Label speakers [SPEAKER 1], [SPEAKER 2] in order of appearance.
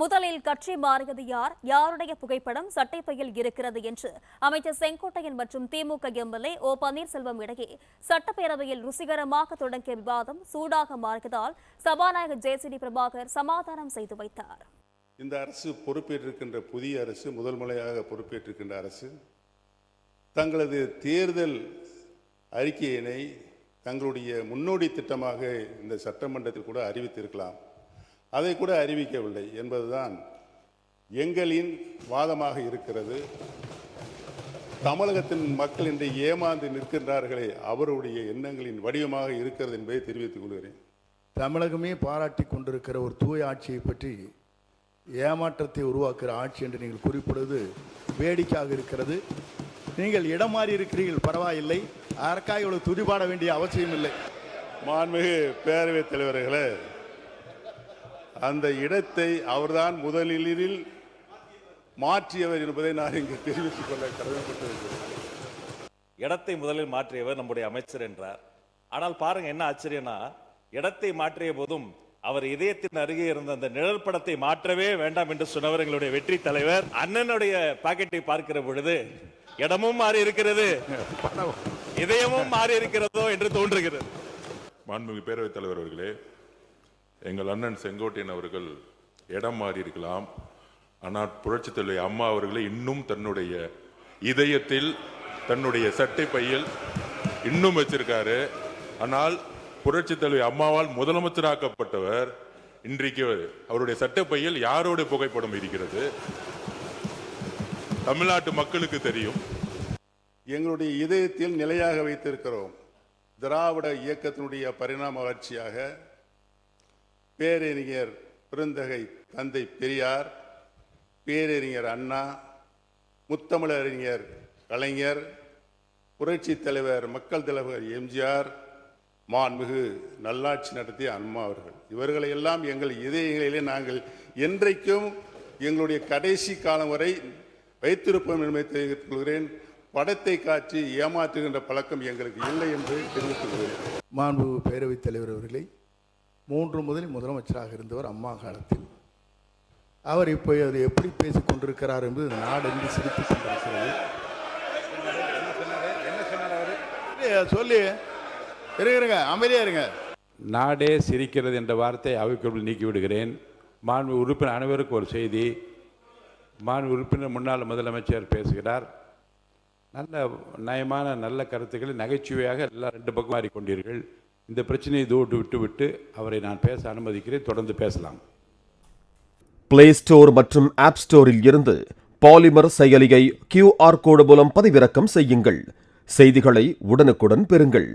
[SPEAKER 1] முதலில் கட்சி மாறியது யாருடைய புகைப்படம் சட்டைப்பையில் இருக்கிறது என்று அமைச்சர் செங்கோட்டையன் மற்றும் திமுக எம்எல்ஏ ஓ பன்னீர்செல்வம் இடையே சட்டப்பேரவையில் ருசிகரமாக தொடங்கிய விவாதம் சூடாக மாறியதால் சபாநாயகர் ஜே.சி.டி. பிரபாகர் சமாதானம் செய்து வைத்தார்.
[SPEAKER 2] இந்த அரசு பொறுப்பேற்றிருக்கின்ற புதிய அரசு, முதல் முறையாக பொறுப்பேற்றிருக்கின்ற அரசு தங்களது தேர்தல் அறிக்கையினை தங்களுடைய முன்னோடி திட்டமாக இந்த சட்டமன்றத்தில் கூட அறிவித்திருக்கலாம். அதை கூட அறிவிக்கவில்லை என்பதுதான் எங்களின் வாதமாக இருக்கிறது. தமிழகத்தின் மக்கள் இன்று ஏமாந்து நிற்கின்றார்களே, அவருடைய எண்ணங்களின் வடிவமாக இருக்கிறது என்பதை தெரிவித்துக் கொள்கிறேன்.
[SPEAKER 3] தமிழகமே பாராட்டி கொண்டிருக்கிற ஒரு தூய ஆட்சியை பற்றி ஏமாற்றத்தை உருவாக்குகிற ஆட்சி என்று நீங்கள் குறிப்பிடுவது வேடிக்கையாக இருக்கிறது. நீங்கள் இடம் மாறி இருக்கிறீர்கள், பரவாயில்லை, அதற்காக இவ்வளவு துதிபாட வேண்டிய அவசியம் இல்லை.
[SPEAKER 2] மாண்புமிகு பேரவைத் தலைவர்களே, அந்த இடத்தை அவர்தான் முதலில் மாற்றியவர் என்பதை நான் இங்கு தெரிவித்துக் கொள்ள கடமைப்பட்டிருக்கிறேன்.
[SPEAKER 4] இடத்தை முதலில் மாற்றியவர் நம்முடைய அமைச்சர் என்றார். ஆனால் பாருங்க என்ன ஆச்சரியம்னா, இடத்தை மாற்றிய போதும் அவர் இதயத்தின் அருகே இருந்த அந்த நிழல் படத்தை மாற்றவே வேண்டாம் என்று சொன்னவர் எங்களுடைய வெற்றி தலைவர். அண்ணனுடைய பாக்கெட்டை பார்க்கிற பொழுது இடமும் மாறி இருக்கிறது, இதயமும் மாறி இருக்கிறதோ என்று தோன்றுகிறது.
[SPEAKER 5] மாண்புமிகு பேரவைத் தலைவர் அவர்களே, எங்கள் அண்ணன் செங்கோட்டையன் அவர்கள் இடம் மாறி இருக்கலாம், ஆனால் புரட்சித் தலைவி அம்மா அவர்களை இன்னும் தன்னுடைய இதயத்தில், தன்னுடைய சட்டை பையில் இன்னும் வச்சிருக்காரு. ஆனால் புரட்சித் தலைவி அம்மாவால் முதலமைச்சராக்கப்பட்டவர் இன்றைக்கு அவருடைய சட்டை பையில் யாரோட புகைப்படம் இருக்கிறது தமிழ்நாட்டு மக்களுக்கு தெரியும்.
[SPEAKER 2] எங்களுடைய இதயத்தில் நிலையாக வைத்திருக்கிறோம். திராவிட இயக்கத்தினுடைய பரிணாம வளர்ச்சியாக பேரறிஞர் பெருந்தகை தந்தை பெரியார், பேரறிஞர் அண்ணா, முத்தமிழறிஞர் கலைஞர், புரட்சி தலைவர் மக்கள் தலைவர் எம்ஜிஆர், மாண்புமிகு நல்லாட்சி நடத்திய அம்மா அவர்கள், இவர்களை எல்லாம் எங்கள் இதயங்களிலே நாங்கள் என்றைக்கும் எங்களுடைய கடைசி காலம் வரை வைத்திருப்போம் என்பதை தெரிவித்துக் கொள்கிறேன். படத்தை காட்சி ஏமாற்றுகின்ற பழக்கம் எங்களுக்கு இல்லை என்று தெரிவித்துக் கொள்கிறேன்.
[SPEAKER 3] மாண்புமிகு பேரவைத் தலைவர் அவர்களை 3 முதல் முதலமைச்சராக இருந்தவர் அம்மா காலத்தில். அவர் இப்போ அதை எப்படி பேசிக் கொண்டிருக்கிறார் என்பது நாடு என்று சிரித்துக் கொண்டிருக்கிறது. சொல்லி இருங்க, அமைதியா இருங்க.
[SPEAKER 6] நாடே சிரிக்கிறது என்ற வார்த்தை அவைக்குள் நீக்கி விடுகிறேன். மாண்பு உறுப்பினர் அனைவருக்கும் ஒரு செய்தி. மாண்பு உறுப்பினர் முன்னாள் முதலமைச்சர் பேசுகிறார். நல்ல நயமான நல்ல கருத்துக்களை நகைச்சுவையாக எல்லாம் 2 பக்கம் மாறிக்கொண்டீர்கள். இந்த பிரச்சனையை விட்டு அவரை நான் பேச அனுமதிக்கிறேன். தொடர்ந்து பேசலாம்.
[SPEAKER 7] பிளே ஸ்டோர் மற்றும் ஆப் ஸ்டோரில் இருந்து பாலிமர் செயலியை QR கோடு மூலம் பதிவிறக்கம் செய்யுங்கள். செய்திகளை உடனுக்குடன் பெறுங்கள்.